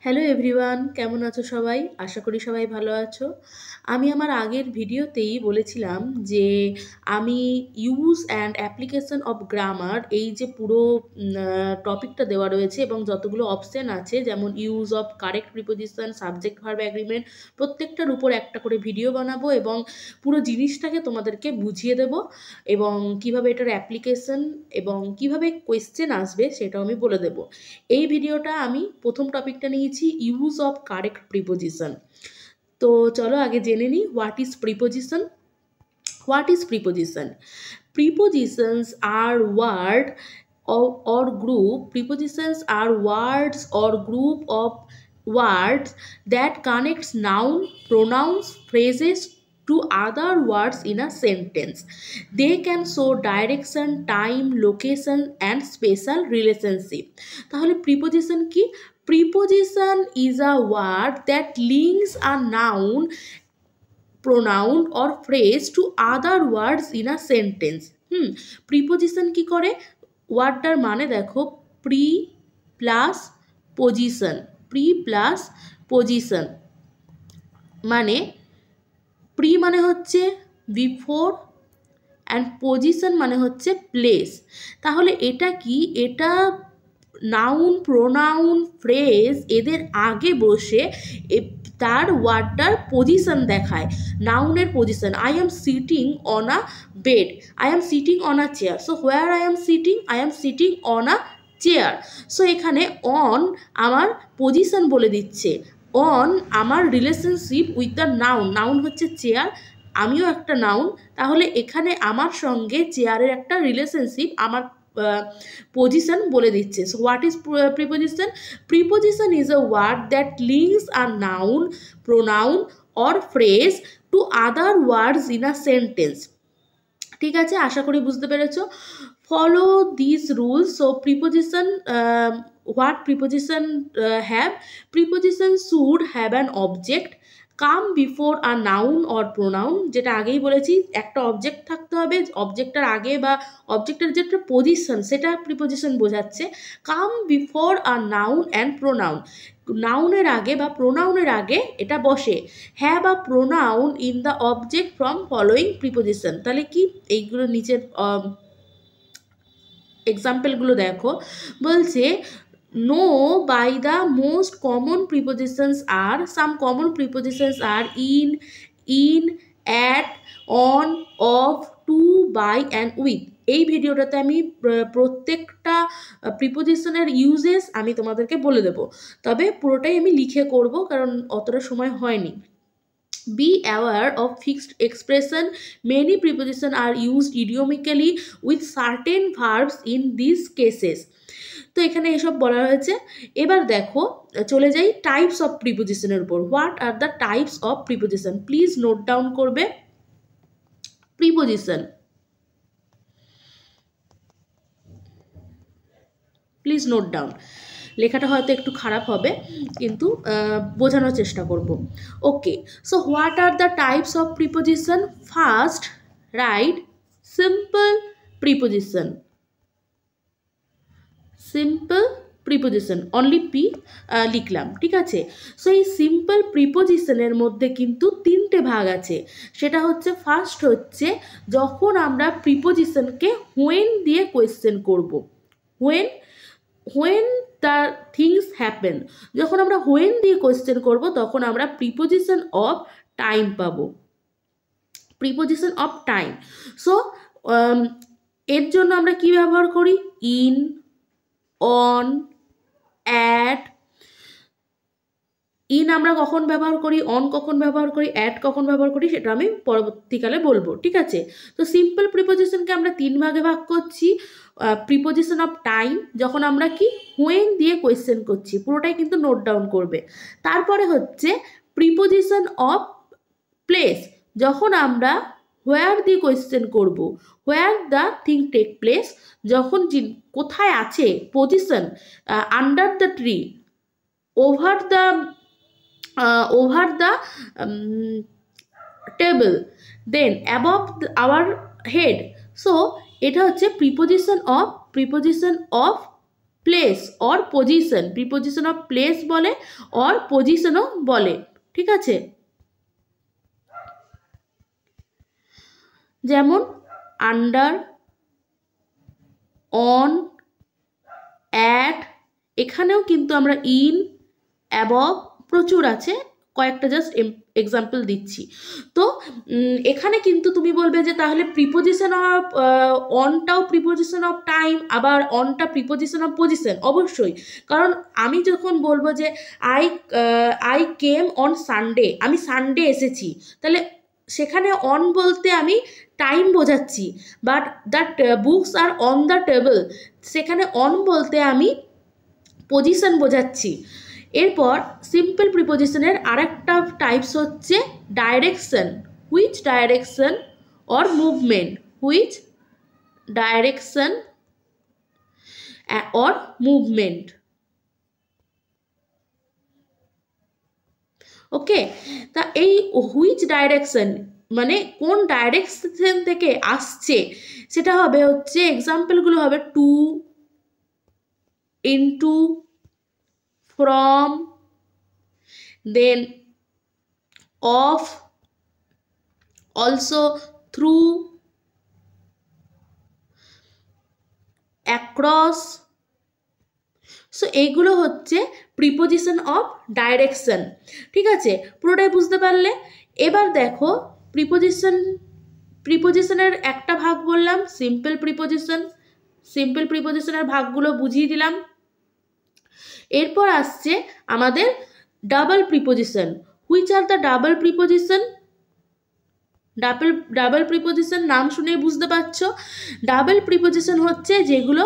Hello everyone, কেমন আছো সবাই? আশা করি সবাই ভালো আছো। আমি আমার আগের ভিডিওতেই বলেছিলাম যে আমি use and application of grammar এই যে পুরো টপিকটা দেওয়া রয়েছে এবং যতগুলো অপশন আছে যেমন use of correct preposition, subject verb agreement, প্রত্যেকটার উপর একটা করে ভিডিও বানাবো এবং পুরো জিনিসটাকে তোমাদেরকে বুঝিয়ে দেব এবং কিভাবে এটার অ্যাপ্লিকেশন এবং কিভাবে কোয়েশ্চেন আসবে সেটাও আমি বলে দেবো। এই ভিডিওটা আমি প্রথম টপিকটা নিয়েছি ইউজ অফ কারেক্ট প্রিপোজিশন। তো চলো আগে জেনে নিই what is preposition. What is preposition? Prepositions are word or group. Prepositions are words or group of words that connects noun, pronouns, phrases to other words in a sentence. They can show direction, time, location and special relationship. তাহলে preposition কি? Preposition is a word that links a noun, pronoun or phrase to other words in a sentence. Preposition কি করে? ওয়ার্ডটার মানে দেখো, pre plus position. Pre plus position মানে pre মানে হচ্ছে before and position মানে হচ্ছে প্লেস। তাহলে এটা কি? এটা নাউন, প্রোনাউন, ফ্রেজ এদের আগে বসে তার ওয়ার্ডটার পজিশন দেখায়। নাউনের position, I am sitting on a bed, I am sitting on a chair. So where I am sitting? I am sitting on a chair. So এখানে অন আমার পজিশন বলে দিচ্ছে, অন আমার relationship with the noun. Noun হচ্ছে chair, আমিও একটা noun. তাহলে এখানে আমার সঙ্গে চেয়ারের একটা রিলেশনশিপ আমার পজিশন বলে দিচ্ছে। So what is preposition? Preposition is a word that links a noun, pronoun or phrase to other words in a sentence. ঠিক আছে, আশা করি বুঝতে পেরেছো। Follow this rules. So preposition, what preposition have? Preposition should have an object, come before a noun or pronoun। যেটা আগেই বলেছি, একটা অবজেক্ট থাকতে হবে, অবজেক্টের আগে বা অবজেক্টের যে একটা পজিশন সেটা প্রিপোজিশন বোঝাচ্ছে। Come before a noun and pronoun, নাউনের আগে বা প্রোনাউনের আগে এটা বসে। Have a pronoun in the object from following preposition. তাহলে কি? এইগুলো নিচের এক্সাম্পলগুলো দেখো। বলছে know by the most common prepositions are, some common prepositions are in, at, on, of, to, by and with। এই ভিডিওটাতে আমি প্রত্যেকটা প্রিপোজিশনের ইউজেস আমি তোমাদেরকে বলে দেব, তবে পুরোটাই আমি লিখে করব কারণ অতটা সময় হয়নি। Be aware of fixed expression. Many prepositions are used idiomically with certain verbs in these cases. তো এখানে এসব বলা হয়েছে। এবার দেখো, চলে যাই টাইপস অফ প্রিপোজিশনের উপর। What are the types of preposition? Please note down করবে। Preposition, please note down. লেখাটা হয়তো একটু খারাপ হবে কিন্তু বোঝানোর চেষ্টা করব। Okay, so what are the types of preposition? First, right simple preposition. Simple preposition, only P লিখলাম, ঠিক আছে। সো এই সিম্পল প্রিপোজিশনের মধ্যে কিন্তু তিনটে ভাগ আছে। সেটা হচ্ছে, ফার্স্ট হচ্ছে যখন আমরা প্রিপোজিশনকে হোয়েন দিয়ে কোয়েশ্চেন করব। When, when the things happen. যখন আমরা হোয়েন দিয়ে কোয়েশ্চেন করব তখন আমরা প্রিপোজিশন অফ টাইম পাবো। Preposition of time. সো এর জন্য আমরা কি ব্যবহার করি? In, on, at. ইন আমরা কখন ব্যবহার করি, অন কখন ব্যবহার করি, অ্যাট কখন ব্যবহার করি সেটা আমি পরবর্তীকালে বলবো, ঠিক আছে। তো সিম্পল প্রিপোজিশনকে আমরা তিন ভাগে ভাগ করছি। প্রিপোজিশন অফ টাইম, যখন আমরা কি হোয়েন দিয়ে কোয়েশ্চেন করছি, পুরোটাই কিন্তু নোট ডাউন করবে। তারপরে হচ্ছে প্রিপোজিশন অফ প্লেস, যখন আমরা হোয়ার দিয়ে কোয়েশ্চেন করব। Where the thing take place, যখন কোথায় আছে, position, under the tree, over the table, then above our head. So এটা হচ্ছে preposition of place or position, preposition of place বলে অর পজিশনও বলে, ঠিক আছে। যেমন আন্ডার, অন, অ্যাট, এখানেও কিন্তু আমরা ইন, অ্যাবভ, প্রচুর আছে, কয়েকটা জাস্ট এক্সাম্পল দিচ্ছি। তো এখানে কিন্তু তুমি বলবে যে তাহলে প্রিপোজিশন অফ অনটাও প্রিপোজিশন অফ টাইম, আবার অনটা প্রিপোজিশন অফ পজিশন, অবশ্যই। কারণ আমি যখন বলবো যে আই কেম অন সানডে, আমি সানডে এসেছি, তাহলে সেখানে অন বলতে আমি টাইম বোঝাচ্ছি। But that books are on the table, সেখানে অন বলতে আমি পজিশন বোঝাচ্ছি। এরপর সিম্পল প্রিপোজিশনের আরেকটা টাইপস হচ্ছে direction, which direction or movement, which direction or movement. Okay, তা এই হুইচ ডাইরেকশন মানে কোন ডাইরেকশন থেকে আসছে, সেটা হবে হচ্ছে এক্সাম্পলগুলো হবে to, into, from, then of, also, through, across। So এইগুলো হচ্ছে প্রিপোজিশন অফ ডাইরেকশন, ঠিক আছে, পুরোটাই বুঝতে পারলে। এবার দেখো প্রিপোজিশনের একটা ভাগ বললাম সিম্পল প্রিপোজিশন, সিম্পল প্রিপোজিশনের ভাগগুলো বুঝিয়ে দিলাম। এরপর আসছে আমাদের double preposition. Which are the double preposition? Double preposition নাম শুনেই বুঝতে পারছো। ডাবল প্রিপোজিশন হচ্ছে যেগুলো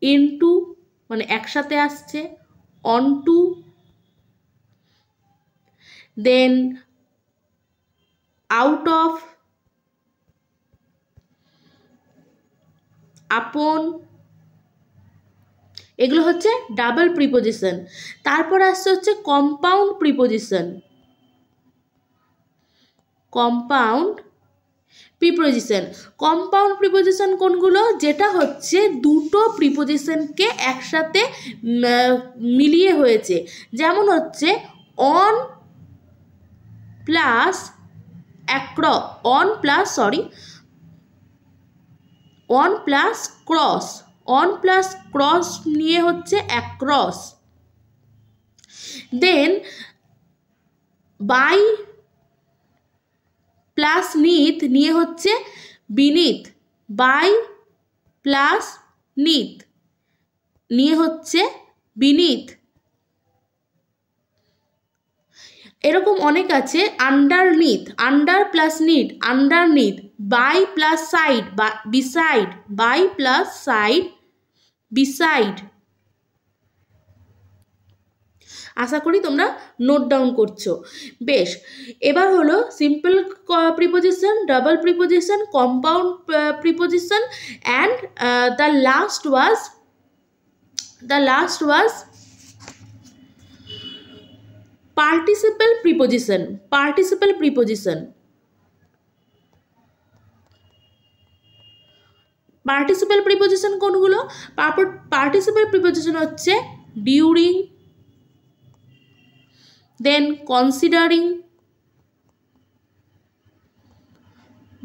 ইনটু মানে একসাথে আসছে, অনটু, দেন আউট অফ, আপন, এগুলো হচ্ছে ডাবল প্রিপোজিশন। তারপর আসছে হচ্ছে compound preposition, compound preposition. Compound preposition কোনগুলো? যেটা হচ্ছে দুটো প্রিপোজিশনকে একসাথে মিলিয়ে হয়েছে, যেমন হচ্ছে on plus on plus cross, on plus cross নিয়ে হচ্ছে অ্যাক্রস। দেন বাই প্লাস নিথ নিয়ে হচ্ছে বিনিথ, বাই প্লাস নিথ নিয়ে হচ্ছে বিনিথ। এরকম অনেক আছে। Underneath, under plus neath, underneath. By plus side, beside, by plus side, beside. আশা করি তোমরা নোট ডাউন করছো। বেশ, এবার হলো simple preposition, double preposition, compound preposition, and the last was participle preposition. Participle preposition, participle preposition কোনগুলো? Participle preposition হচ্ছে during, then considering,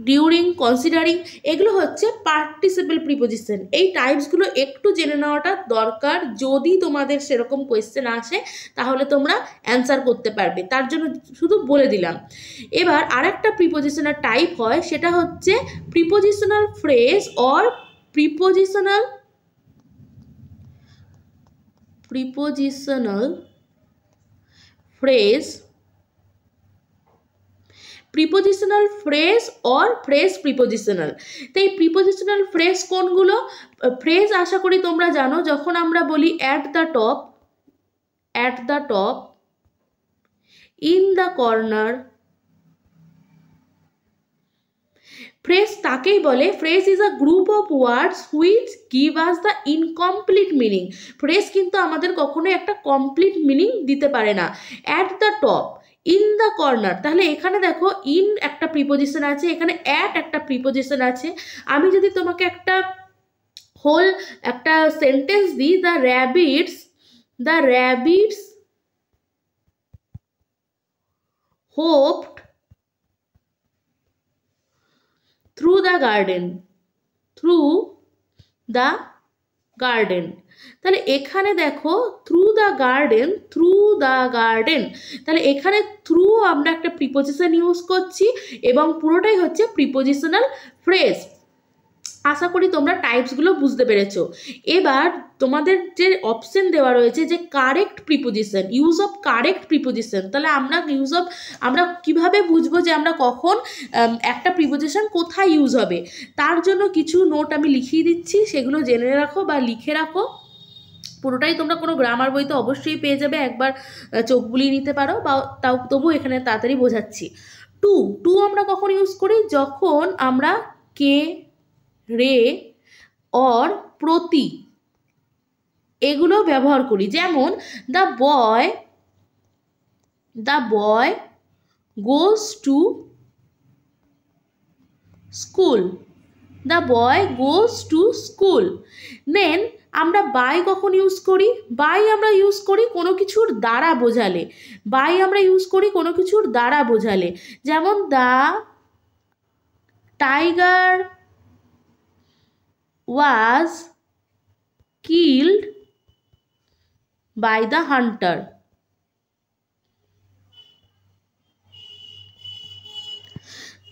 during, considering, এগুলো হচ্ছে পার্টিসিপল প্রিপোজিশন। এই টাইপসগুলো একটু জেনে নেওয়াটা দরকার, যদি তোমাদের সেরকম কোয়েশ্চেন আসে তাহলে তোমরা অ্যান্সার করতে পারবে, তার জন্য শুধু বলে দিলাম। এবার আরেকটা প্রিপোজিশনাল টাইপ হয়, সেটা হচ্ছে prepositional phrase or prepositional phrase, prepositional phrase or phrase prepositional. তো এই প্রিপোজিশনাল ফ্রেজ কোনগুলো? ফ্রেজ আশা করি তোমরা জানো, যখন আমরা বলি at the top, in the corner, phrase তাকেই বলে। Phrase is a group of words which give us the incomplete meaning. Phrase কিন্তু আমাদের কখনোই একটা কমপ্লিট মিনিং দিতে পারে না। At the top, in the corner, তাহলে এখানে দেখো ইন একটা প্রিপোজিশন আছে, এখানে অ্যাট একটা প্রিপোজিশন আছে। আমি যদি তোমাকে একটা হোল একটা সেন্টেন্স দিই, the rabbits hopped through the garden, তাহলে এখানে দেখো থ্রু দ্য গার্ডেন, তাহলে এখানে থ্রু আমরা একটা প্রিপোজিশন ইউজ করছি এবং পুরোটাই হচ্ছে প্রিপোজিশনাল ফ্রেজ। আশা করি তোমরা টাইপসগুলো বুঝতে পেরেছো। এবার তোমাদের যে অপশন দেওয়া রয়েছে যে correct preposition, use of correct preposition, তাহলে আমরা কিভাবে বুঝবো যে আমরা কখন একটা প্রিপোজিশন কোথায় ইউজ হবে। তার জন্য কিছু নোট আমি লিখিয়ে দিচ্ছি, সেগুলো জেনে রাখো বা লিখে রাখো। পুরোটাই তোমরা কোনো গ্রামার বইতে অবশ্যই পেয়ে যাবে, একবার চোখ বুলিয়ে নিতে পারো, বা তবু এখানে তাড়াতাড়ি বোঝাচ্ছি। টু আমরা কখন ইউজ করি, যখন আমরা কে, রে, অর, প্রতি এগুলো ব্যবহার করি। যেমন the boy goes to school, then আমরা বাই কখন ইউজ করি, আমরা ইউজ করি কোনো কিছুর দ্বারা বোঝালে, যেমন the tiger was killed by the hunter.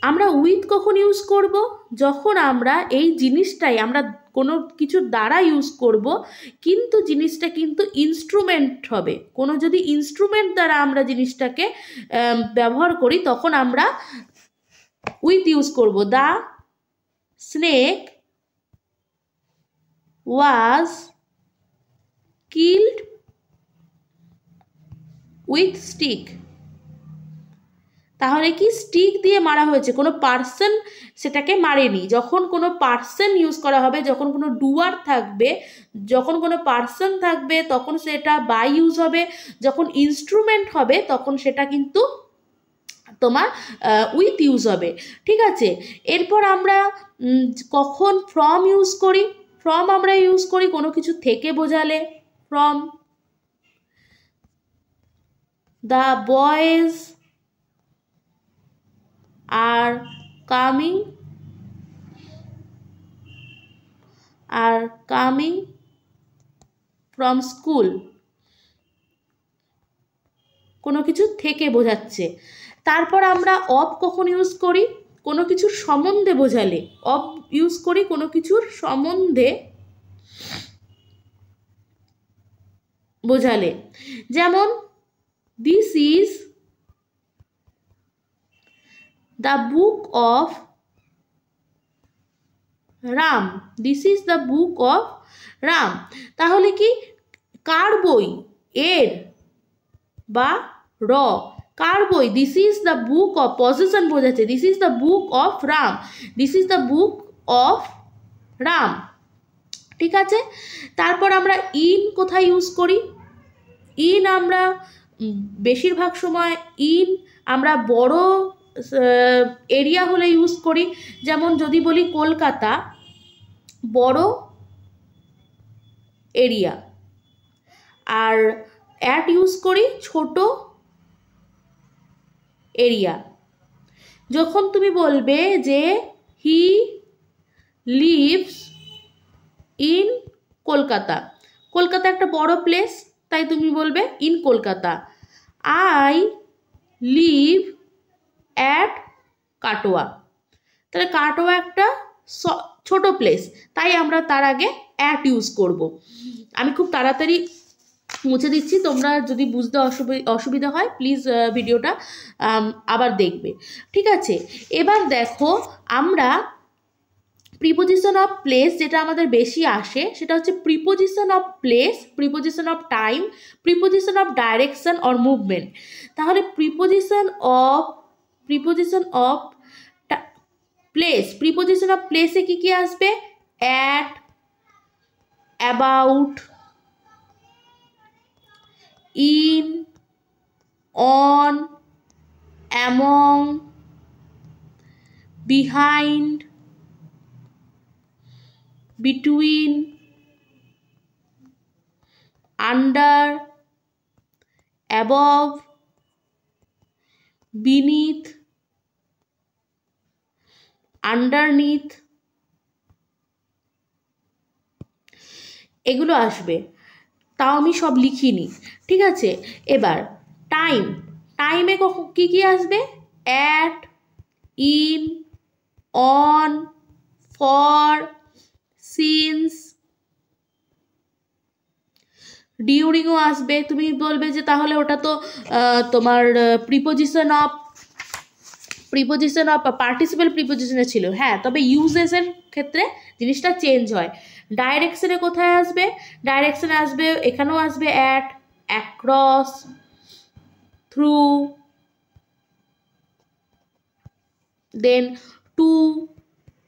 আমরা উইথ কখন ইউজ করব, যখন আমরা এই জিনিসটাই আমরা কোনো কিছুর দ্বারা ইউজ করব, কিন্তু জিনিসটা কিন্তু ইনস্ট্রুমেন্ট হবে। কোনো যদি ইনস্ট্রুমেন্ট দ্বারা আমরা জিনিসটাকে ব্যবহার করি, তখন আমরা উইথ ইউজ করব। The snake was killed with stick. তাহলে কি স্টিক দিয়ে মারা হয়েছে, কোনো পার্সন সেটাকে মারেনি। যখন কোনো পার্সন ইউজ করা হবে, যখন কোনো ডুয়ার থাকবে, যখন কোনো পার্সন থাকবে, তখন সেটা বাই ইউজ হবে। যখন ইনস্ট্রুমেন্ট হবে, তখন সেটা কিন্তু তোমার উইথ ইউজ হবে। ঠিক আছে, এরপর আমরা কখন ফ্রম ইউজ করি, আমরা ইউজ করি কোনো কিছু থেকে বোঝালে। From the boys are coming from school, কোনো কিছু থেকে বোঝাচ্ছে। তারপর আমরা অফ কখন ইউজ করি, কোনো কিছুর সম্বন্ধে বোঝালে অফ ইউজ করি, কোনো কিছুর সম্বন্ধে বোঝালে। যেমন this is the book of Ram, তাহলে কি কার বই, এর বা র, কার বই, this is the book of, position বোঝাচ্ছে, this is the book of Ram, ঠিক আছে। তারপর আমরা ইন কোথায় ইউজ করি, আমরা বেশিরভাগ সময় আমরা বড় এরিয়া হলে ইউজ করি। যেমন যদি বলি কলকাতা বড় এরিয়া, আর অ্যাট ইউজ করি ছোট এরিয়া। যখন তুমি বলবে যে হি লিভস ইন কলকাতা, একটা বড় প্লেস, তাই তুমি বলবে in Kolkata. I live at Katwa, তাহলে কাটোয়া একটা ছোট প্লেস, তাই আমরা তার আগে অ্যাট ইউজ করব। আমি খুব তাড়াতাড়ি মুছে দিচ্ছি, তোমরা যদি বুঝতে অসুবিধা হয় প্লিজ ভিডিওটা আবার দেখবে। ঠিক আছে, এবার দেখো আমরা প্রিপোজিশন অফ প্লেস যেটা আমাদের বেশি আসে, সেটা হচ্ছে preposition of place, preposition of time, preposition of direction or movement. তাহলে প্রিপোজিশন অফ প্লেসে কি কি আসবে, at, about, in, on, among, behind, between, under, above, beneath, underneath, এগুলো আসবে। তাও আমি সব লিখিনি, ঠিক আছে। এবার টাইম, টাইমে কী কী আসবে? At, in, on, for, since, ডিউরিংও আসবে। তুমি বলবে যে তাহলে ওটা তো তোমার প্রিপোজিশন অফ পার্টিসিপেল প্রিপোজিশনে ছিল। হ্যাঁ, তবে ইউজেসের ক্ষেত্রে জিনিসটা চেঞ্জ হয়। ডাইরেকশনে কোথায় আসবে? ডাইরেকশনে আসবে, এখানেও আসবে at, across, through, then to,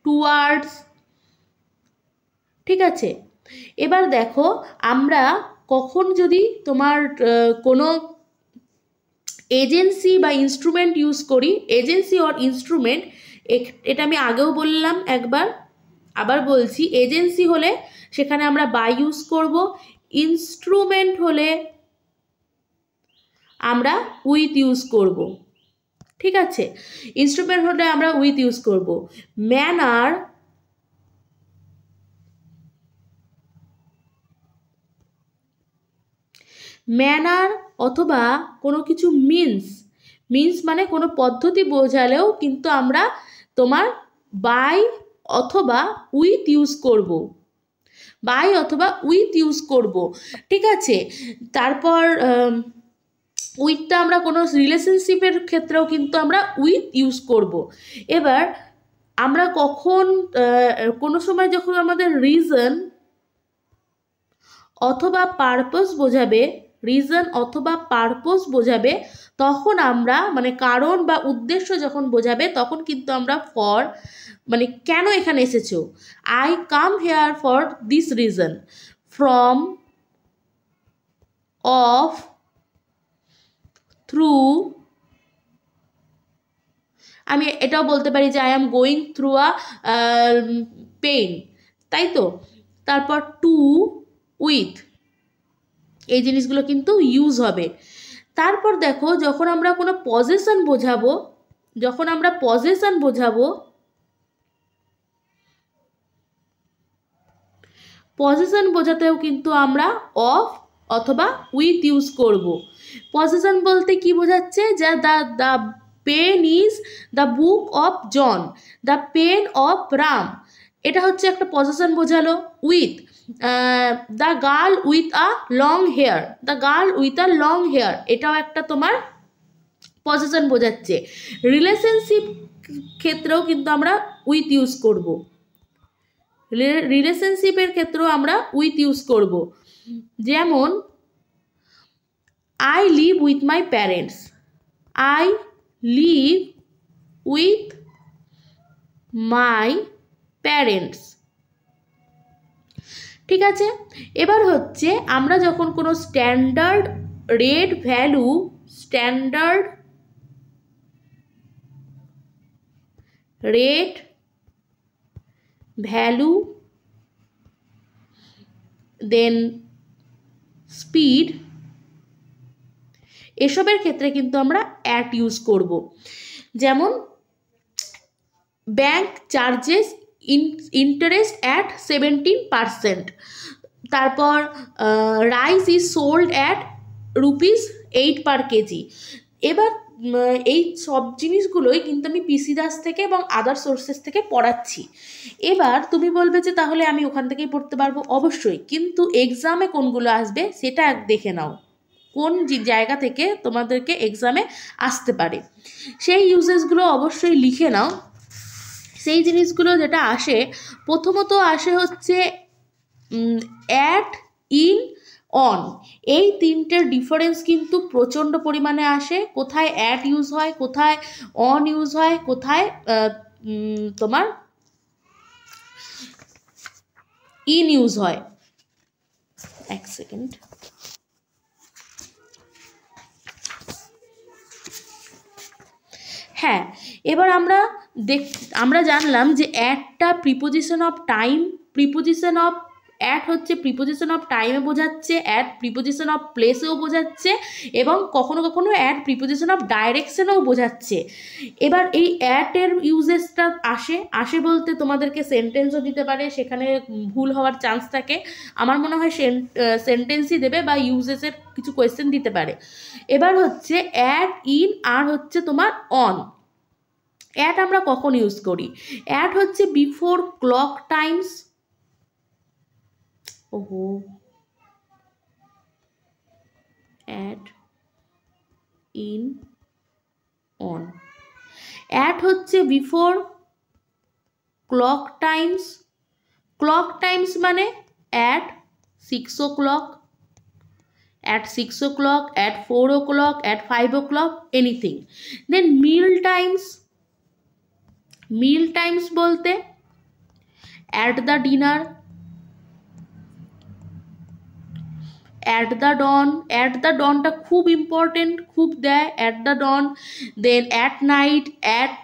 towards, ঠিক আছে। এবার দেখো, আমরা কখন যদি তোমার কোনো এজেন্সি বা ইনস্ট্রুমেন্ট ইউজ করি, এজেন্সি অর ইনস্ট্রুমেন্ট, এটা আমি আগেও বললাম একবার, আবার বলছি, এজেন্সি হলে সেখানে আমরা বাই ইউজ করব, ইনস্ট্রুমেন্ট হলে আমরা উইথ ইউজ করব, ঠিক আছে। ইনস্ট্রুমেন্ট হলে আমরা উইথ ইউজ করব। ম্যানার, ম্যানার অথবা কোনো কিছু মিন্স মানে কোনো পদ্ধতি বোঝালেও কিন্তু আমরা তোমার বাই অথবা উইথ ইউজ করব, বাই অথবা উইথ ইউজ করব, ঠিক আছে। তারপর উইথটা আমরা কোনো রিলেশনশিপের ক্ষেত্রেও কিন্তু আমরা উইথ ইউজ করব। এবার আমরা কখন কোনো সময় যখন আমাদের রিজন অথবা পারপোজ বোঝাবে, রিজন অথবা পারপোজ বোঝাবে, তখন আমরা মানে কারণ বা উদ্দেশ্য যখন বোঝাবে তখন কিন্তু আমরা ফর, মানে কেন এখানে এসেছো, I come here for this reason, from, of, through, আমি এটাও বলতে পারি যে I am going through a pain, তাই তো। তারপর টু, উইথ, এই জিনিসগুলো কিন্তু ইউজ হবে। তারপর দেখো, যখন আমরা কোনো পজেশন বোঝাবো, পজেশন বোঝাতেও কিন্তু আমরা অফ অথবা উইথ ইউজ করব। পজেশন বলতে কি বোঝাচ্ছে? যে the pen is the book of John, the pen of Ram, এটা হচ্ছে একটা পজেশন বোঝালো। With, the girl with a long hair, এটাও একটা তোমার পজেশন বোঝাচ্ছে। রিলেশনশিপ ক্ষেত্রেও কিন্তু আমরা উইথ ইউজ করব, রিলেশনশিপের ক্ষেত্রেও আমরা উইথ ইউজ করব। যেমন I live with my parents, I live with my parents, ঠিক আছে। এবার হচ্ছে আমরা যখন কোনো স্ট্যান্ডার্ড রেট ভ্যালু, দেন স্পিড, এসবের ক্ষেত্রে কিন্তু আমরা অ্যাট ইউজ করব। যেমন ব্যাংক চার্জেস ইন্টারেস্ট অ্যাট 17%, তারপর rice is sold at ₹8 per KG. এবার এই সব জিনিসগুলোই কিন্তু আমি পিসি দাস থেকে এবং আদার সোর্সেস থেকে পড়াচ্ছি। এবার তুমি বলবে যে তাহলে আমি ওখান থেকেই পড়তে পারবো, অবশ্যই, কিন্তু এক্সামে কোনগুলো আসবে সেটা দেখে নাও, কোন জায়গা থেকে তোমাদেরকে এক্সামে আসতে পারে, সেই ইউজেসগুলো অবশ্যই লিখে নাও। সেই জিনিসগুলো যেটা আসে, প্রথমত আসে হচ্ছে অ্যাট, ইন, অন, এই তিনটের ডিফারেন্স কিন্তু প্রচণ্ড পরিমাণে আসে। কোথায় অ্যাট ইউজ হয়, কোথায় অন ইউজ হয়, কোথায় তোমার ইন ইউজ হয়। এক সেকেন্ড, হ্যাঁ, এবার আমরা জানলাম যে অ্যাটটা preposition of time preposition of at হচ্ছে প্রিপোজিশন অফ টাইমে বোঝাচ্ছে, অ্যাট প্রিপোজিশন অফ প্লেসেও বোঝাচ্ছে, এবং কখনো কখনো অ্যাট প্রিপোজিশন অফ ডাইরেকশনেও বোঝাচ্ছে। এবার এই অ্যাটের ইউজেসটা আসে বলতে তোমাদেরকে সেন্টেন্সও দিতে পারে, সেখানে ভুল হওয়ার চান্স থাকে। আমার মনে হয় সেন্টেন্সই দেবে বা ইউজেসের কিছু কোয়েশ্চেন দিতে পারে। এবার হচ্ছে অ্যাট, ইন আর হচ্ছে তোমার অন। অ্যাট আমরা কখন ইউজ করি? অ্যাট হচ্ছে before clock times, at, in, on. At হচ্ছে before clock times. Clock times মানে at 6 o'clock, at 6 o'clock, at 4 o'clock, at 5 o'clock, anything. Then meal times. Meal times bolte at the dinner, at the dawn. At the dawn ta khub important, khub deয় at the dawn. Then at night, at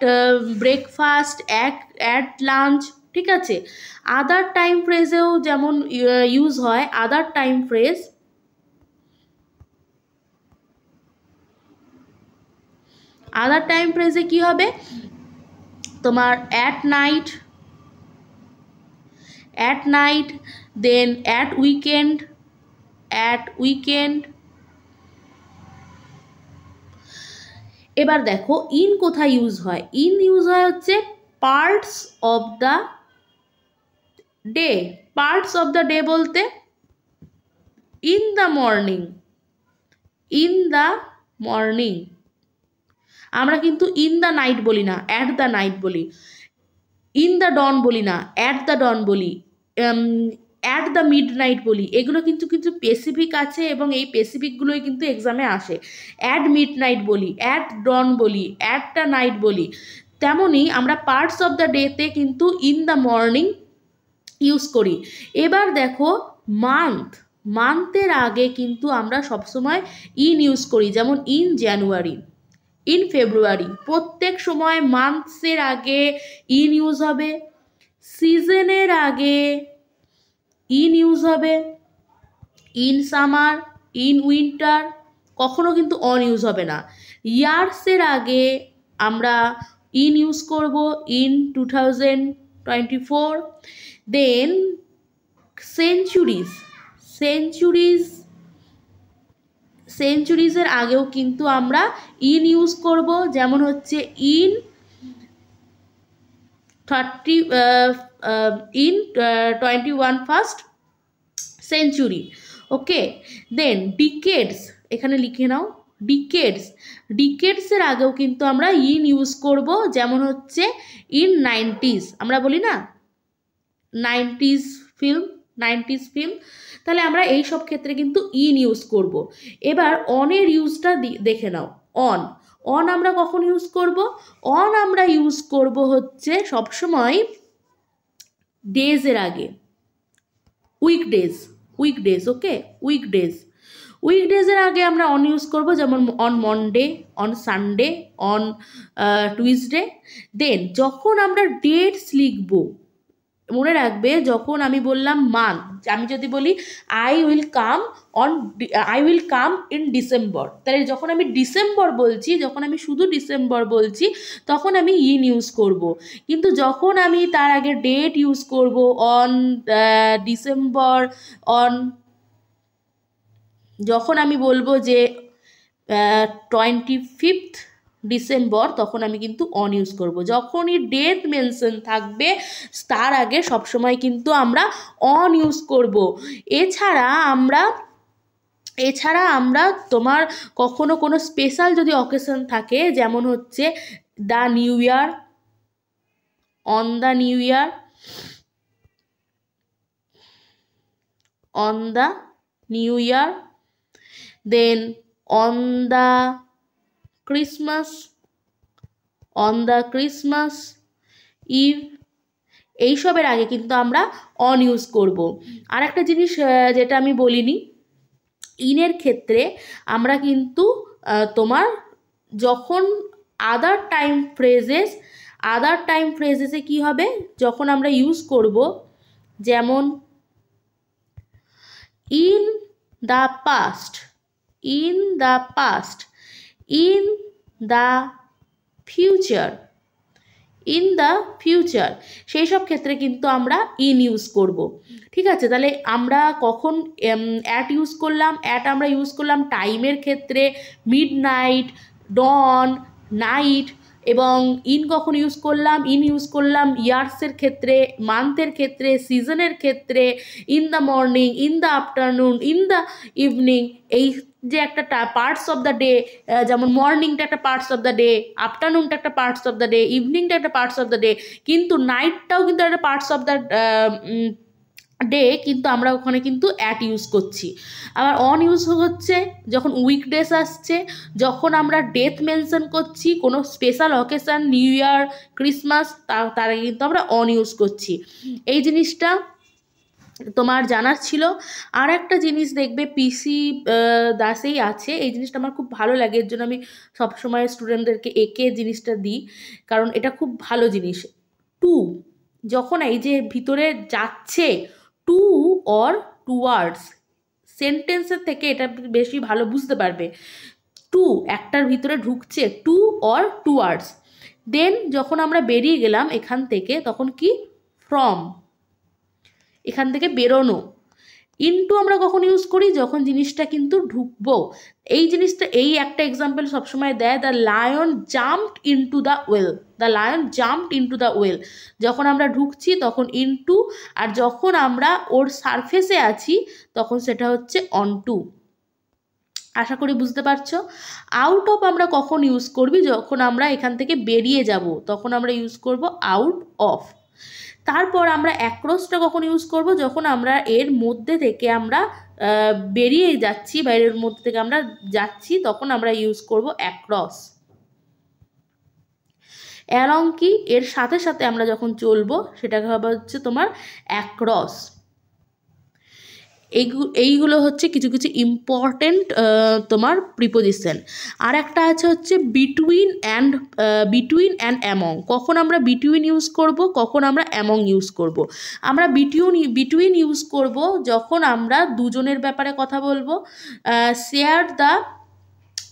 breakfast, at lunch, ঠিক আছে। আদার time ফ্রেজেও যেমন use হয়, other time phrase other time ফ্রেজে কি হবে তোমার at night, then at weekend. এবার দেখো ইন কোথায় ইউজ হয়? ইন ইউজ হয় হচ্ছে parts of the day. Parts of the day বলতে ইন দ্য মর্নিং। আমরা কিন্তু ইন দ্য নাইট বলি না, অ্যাট দ্য নাইট বলি। ইন দ্য ডন বলি না, অ্যাট দ্য ডন বলি, অ্যাট দ্য মিড নাইট বলি। এগুলো কিন্তু স্পেসিফিক আছে এবং এই স্পেসিফিকগুলোই কিন্তু এক্সামে আসে। অ্যাট মিড নাইট বলি, অ্যাট ডন বলি, অ্যাট দ্য নাইট বলি। তেমনই আমরা পার্টস অফ দ্য ডেতে কিন্তু ইন দ্য মর্নিং ইউজ করি। এবার দেখো মান্থের আগে কিন্তু আমরা সবসময় ইন ইউজ করি, যেমন ইন জানুয়ারি, ইন ফেব্রুয়ারি। প্রত্যেক সময় মান্থসের আগে ইন ইউজ হবে, সিজনের আগে ইন ইউজ হবে, ইন সামার, ইন উইন্টার, কখনো কিন্তু অন ইউজ হবে না। ইয়ার্সের আগে আমরা ইন ইউজ করব, ইন 2024। দেন সেঞ্চুরিজের আগেও কিন্তু আমরা ইন ইউজ করব, যেমন হচ্ছে ইন 21st সেঞ্চুরি। ওকে, দেন ডিকেডস, এখানে লিখে নাও ডিকেডসের আগেও কিন্তু আমরা ইন ইউজ করব, যেমন হচ্ছে ইন 90s। আমরা বলি না 90s ফিল্ম, তাহলে আমরা এই সব ক্ষেত্রে কিন্তু ইন ইউজ করব। এবার অনের ইউজটা দেখে নাও। অন আমরা কখন ইউজ করব? অন আমরা ইউজ করব হচ্ছে সবসময় ডেজের আগে, উইকডেজ। ওকে, উইকডেজের আগে আমরা অন ইউজ করব, যেমন on Monday, on Sunday, on Tuesday. Then যখন আমরা ডেটস লিখব, মনে রাখবে যখন আমি বললাম মান্থ, আমি যদি বলি I will come in December, তাহলে যখন আমি ডিসেম্বর বলছি, যখন আমি শুধু ডিসেম্বর বলছি, তখন আমি ইন ইউজ করব। কিন্তু যখন আমি তার আগে ডেট ইউজ করব, অন ডিসেম্বর, যখন আমি বলবো যে 25th ডিসেম্বর, তখন আমি কিন্তু অন ইউজ করব। যখনই ডেট মেনশন থাকবে তার আগে সবসময় কিন্তু আমরা অন ইউজ করব। এছাড়া আমরা তোমার কখনো কোনো স্পেশাল যদি অকেশন থাকে, যেমন হচ্ছে the new year, on the new year, then on the Christmas Eve, এইসবের আগে কিন্তু আমরা অন ইউজ করব। আর একটা জিনিস যেটা আমি বলিনি, ইনের ক্ষেত্রে আমরা কিন্তু তোমার যখন আদার টাইম ফ্রেজেসে কি হবে, যখন আমরা ইউজ করব যেমন in the past, in the past, in the future, in the future, সেই সব ক্ষেত্রে কিন্তু আমরা ইন ইউজ করব। ঠিক আছে, তাহলে আমরা কখন অ্যাট ইউজ করলাম? অ্যাট আমরা ইউজ করলাম টাইমের ক্ষেত্রে, মিড নাইট, ডন, নাইট। এবং ইন কখন ইউজ করলাম? ইন ইউজ করলাম ইয়ার্সের ক্ষেত্রে, মান্থের ক্ষেত্রে, সিজনের ক্ষেত্রে, in the morning, in the afternoon, in the evening. এই যে একটা পার্টস অফ দ্য ডে, যেমন মর্নিংটা একটা পার্টস অফ দ্য ডে, আফটারনুনটা একটা পার্টস অফ দ্য ডে, ইভিনিংটা একটা পার্টস অফ দ্য ডে, কিন্তু নাইটটাও কিন্তু একটা পার্টস অফ দ্য ডে, কিন্তু আমরা ওখানে কিন্তু অ্যাট ইউজ করছি। আবার অন ইউজ হচ্ছে যখন উইকডেজ আসছে, যখন আমরা ডেথ মেনশন করছি, কোনো special occasion, new year, Christmas, তার আগে কিন্তু আমরা অন ইউজ করছি। এই জিনিসটা তোমার জানার ছিল। আর একটা জিনিস দেখবে পিসি দাসেই আছে, এই জিনিসটা আমার খুব ভালো লাগে, এর জন্য আমি সবসময় স্টুডেন্টদেরকে একে জিনিসটা দিই, কারণ এটা খুব ভালো জিনিস। টু, যখন এই যে ভিতরে যাচ্ছে, টু অর টুয়ার্ডস, সেন্টেন্সের থেকে এটা বেশি ভালো বুঝতে পারবে। টু একটার ভিতরে ঢুকছে, টু অর টুয়ার্ডস। দেন যখন আমরা বেরিয়ে গেলাম এখান থেকে, তখন কি? ফ্রম, এখান থেকে বেরোনো। ইনটু আমরা কখন ইউজ করি? যখন জিনিসটা কিন্তু ঢুকবো। এই জিনিসটা, এই একটা এক্সাম্পল সবসময় দেয়, the lion jumped into the well, the lion jumped into the well. যখন আমরা ঢুকছি তখন ইনটু, আর যখন আমরা ওর সারফেসে আছি তখন সেটা হচ্ছে অনটু। আশা করি বুঝতে পারছো। আউট অফ আমরা কখন ইউজ করবি? যখন আমরা এখান থেকে বেরিয়ে যাব তখন আমরা ইউজ করব আউট অফ। তারপর আমরা অ্যাক্রসটা কখন ইউজ করব? যখন আমরা এর মধ্যে থেকে আমরা বেরিয়ে যাচ্ছি, বাইরের মধ্যে থেকে আমরা যাচ্ছি, তখন আমরা ইউজ করব অ্যাক্রস। অ্যালং কি? এর সাথে সাথে আমরা যখন চলবো সেটাকে হবে হচ্ছে তোমার অ্যাক্রস। এইগুলো হচ্ছে কিছু কিছু ইম্পর্টেন্ট তোমার প্রিপোজিশন। আর একটা আছে হচ্ছে বিটুইন অ্যান্ড অ্যামং। কখন আমরা বিটুইন ইউজ করব, কখন আমরা অ্যামং ইউজ করব? আমরা বিটুইন ইউজ করব যখন আমরা দুজনের ব্যাপারে কথা বলবো। Share the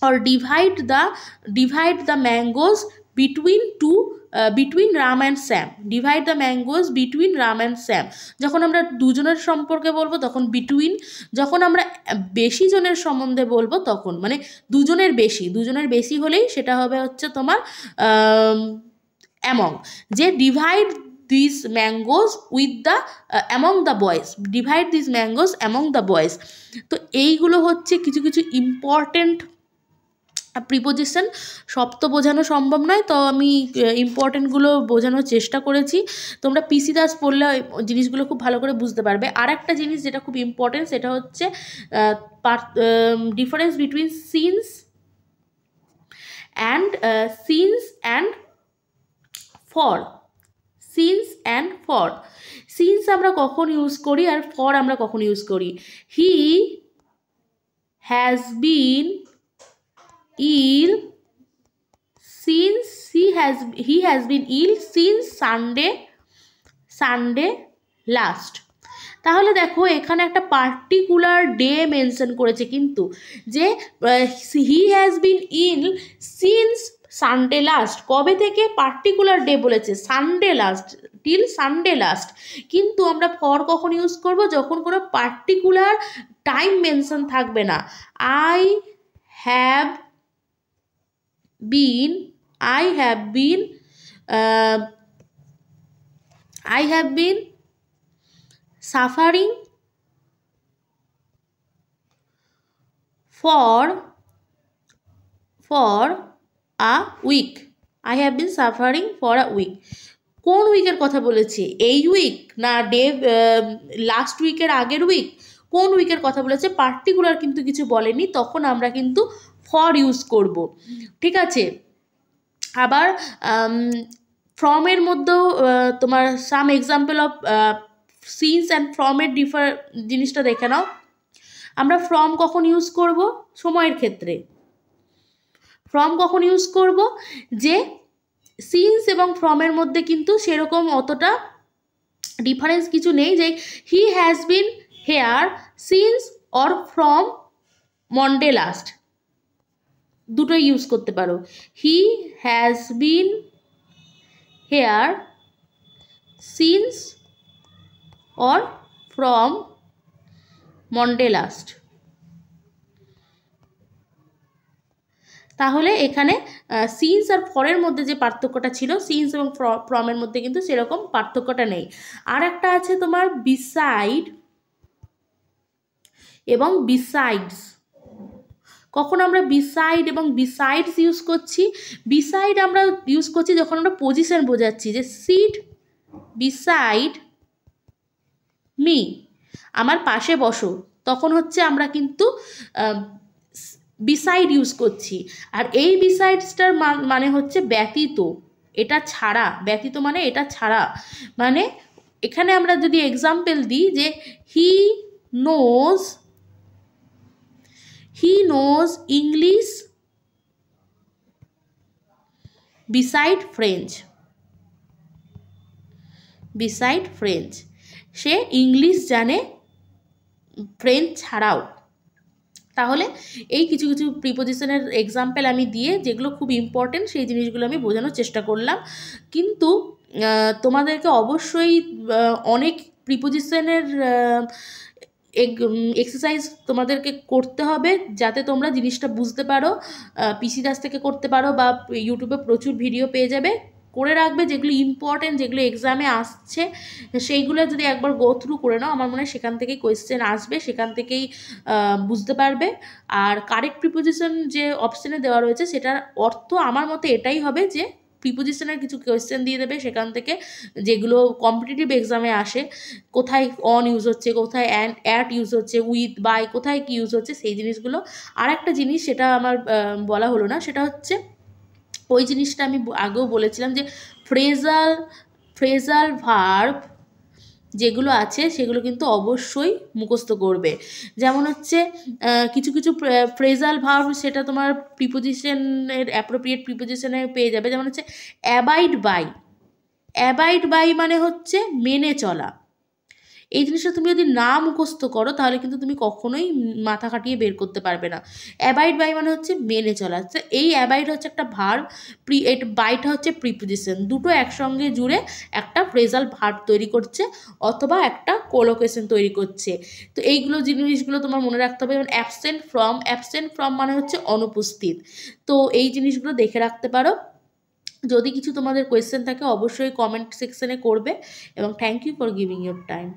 or divide the mangoes between Ram and Sam, divide the mangoes between Ram and Sam. যখন আমরা দুজনের সম্পর্কে বলবো তখন বিটুইন, যখন আমরা বেশি জনের সম্বন্ধে বলবো তখন, মানে দুজনের বেশি হলেই সেটা হবে হচ্ছে তোমার অ্যামং। যে divide this mangoes with the among the boys, divide this mangoes among the boys. তো এইগুলো হচ্ছে কিছু কিছু ইম্পর্টেন্ট প্রিপোজিশন। সব তো বোঝানো সম্ভব নয়, তো আমি ইম্পর্টেন্টগুলো বোঝানোর চেষ্টা করেছি। তোমরা পিসি দাস পড়লে জিনিসগুলো খুব ভালো করে বুঝতে পারবে। আর একটা জিনিস যেটা খুব ইম্পর্টেন্ট, সেটা হচ্ছে difference between since and for. Since and for, since আমরা কখন ইউজ করি আর ফর আমরা কখন ইউজ করি? হি has bin ill since he has been ill since Sunday last। তাহলে দেখো এখানে একটা পার্টিকুলার ডে মেনশন করেছে, কিন্তু যে he has been ill since Sunday last, কবে থেকে? পার্টিকুলার ডে বলেছে, Sunday last, till Sunday last. কিন্তু আমরা ফর কখন ইউজ করব? যখন কোনো পার্টিকুলার টাইম মেনশন থাকবে না। I have been suffering for a week, I have been suffering for a week। কোন উইকের কথা বলেছে? এই উইক না লাস্ট উইকের আগের উইক? কোন উইকের কথা বলেছে? পার্টিকুলার কিন্তু কিছু বলেনি, তখন আমরা কিন্তু ফর ইউজ করব। ঠিক আছে। আবার ফ্রমের মধ্যেও তোমার some example of since and ফ্রমের জিনিসটা দেখে নাও। আমরা ফ্রম কখন ইউজ করব? সময়ের ক্ষেত্রে। ফ্রম কখন ইউজ করব? যে সিন্স এবং ফ্রমের মধ্যে কিন্তু সেরকম অতটা ডিফারেন্স কিছু নেই, যে he has been here since or from Monday last, দুটোই ইউজ করতে পারো। হি has been here since or from Monday last. তাহলে এখানে সিন্স আর ফরের মধ্যে যে পার্থক্যটা ছিল, সিন্স এবং ফ্রমের মধ্যে কিন্তু সেরকম পার্থক্যটা নেই। আর একটা আছে তোমার বিসাইড এবং বিসাইডস। কখন আমরা বিসাইড এবং বিসাইডস ইউজ করছি? বিসাইড আমরা ইউজ করছি যখন আমরা পজিশন বোঝাচ্ছি, যে সিট বিসাইড মি, আমার পাশে বসো, তখন হচ্ছে আমরা কিন্তু বিসাইড ইউজ করছি। আর এই বিসাইডসটার মানে হচ্ছে ব্যতীত, এটা ছাড়া, ব্যতীত মানে এটা ছাড়া। মানে এখানে আমরা যদি এক্সাম্পল দিই যে he knows English beside French, say English জানে ফ্রেঞ্চ ছাড়াও। তাহলে এই কিছু কিছু প্রিপোজিশনের এক্সাম্পল আমি দিয়ে, যেগুলো খুব ইম্পর্টেন্ট সেই জিনিসগুলো আমি বোঝানোর চেষ্টা করলাম। কিন্তু তোমাদেরকে অবশ্যই অনেক প্রিপোজিশনের এক্সারসাইজ তোমাদেরকে করতে হবে, যাতে তোমরা জিনিসটা বুঝতে পারো। পিসি দাস থেকে করতে পারো, বা ইউটিউবে প্রচুর ভিডিও পেয়ে যাবে, করে রাখবে যেগুলো ইম্পর্টেন্ট, যেগুলো এক্সামে আসছে সেইগুলো যদি একবার গো থ্রু করে নাও, আমার মনে হয় সেখান থেকেই কোয়েশ্চেন আসবে, সেখান থেকেই বুঝতে পারবে। আর কারেক্ট প্রিপোজিশন যে অপশানে দেওয়া রয়েছে, সেটার অর্থ আমার মতে এটাই হবে যে প্রিপোজিশনের কিছু কোয়েশ্চেন দিয়ে দেবে সেখান থেকে, যেগুলো কম্পিটিটিভ এক্সামে আসে, কোথায় অন ইউজ হচ্ছে, কোথায় অ্যাট ইউজ হচ্ছে, উইথ, বাই, কোথায় কি ইউজ হচ্ছে সেই জিনিসগুলো। আর একটা জিনিস সেটা আমার বলা হলো না, সেটা হচ্ছে ওই জিনিসটা আমি আগেও বলেছিলাম যে ফ্রেজাল ভার্ব যেগুলো আছে সেগুলো কিন্তু অবশ্যই মুখস্থ করবে। যেমন হচ্ছে কিছু কিছু ফ্রেজাল ভার্ব, সেটা তোমার প্রিপোজিশনের অ্যাপ্রোপ্রিয়েট প্রিপোজিশনে পেয়ে যাবে। যেমন হচ্ছে অ্যাবাইড বাই মানে হচ্ছে মেনে চলা। এই জিনিসটা তুমি যদি না মুখস্থ করো তাহলে কিন্তু তুমি কখনোই মাথা খাটিয়ে বের করতে পারবে না। অ্যাবাইড বাই মানে হচ্ছে মেনে চলা। এই অ্যাবাইড হচ্ছে একটা ভার্ব, বাইটা হচ্ছে প্রিপোজিশন, দুটো একসঙ্গে জুড়ে একটা ফ্রেজাল ভার্ব তৈরি করছে, অথবা একটা কোলোকেশন তৈরি করছে। তো এইগুলো জিনিসগুলো তোমার মনে রাখতে হবে। যেমন অ্যাবসেন্ট ফ্রম মানে হচ্ছে অনুপস্থিত। তো এই জিনিসগুলো দেখে রাখতে পারো। যদি কিছু তোমাদের কোয়েশ্চেন থাকে অবশ্যই কমেন্ট সেকশনে করবে, এবং thank you for giving your time.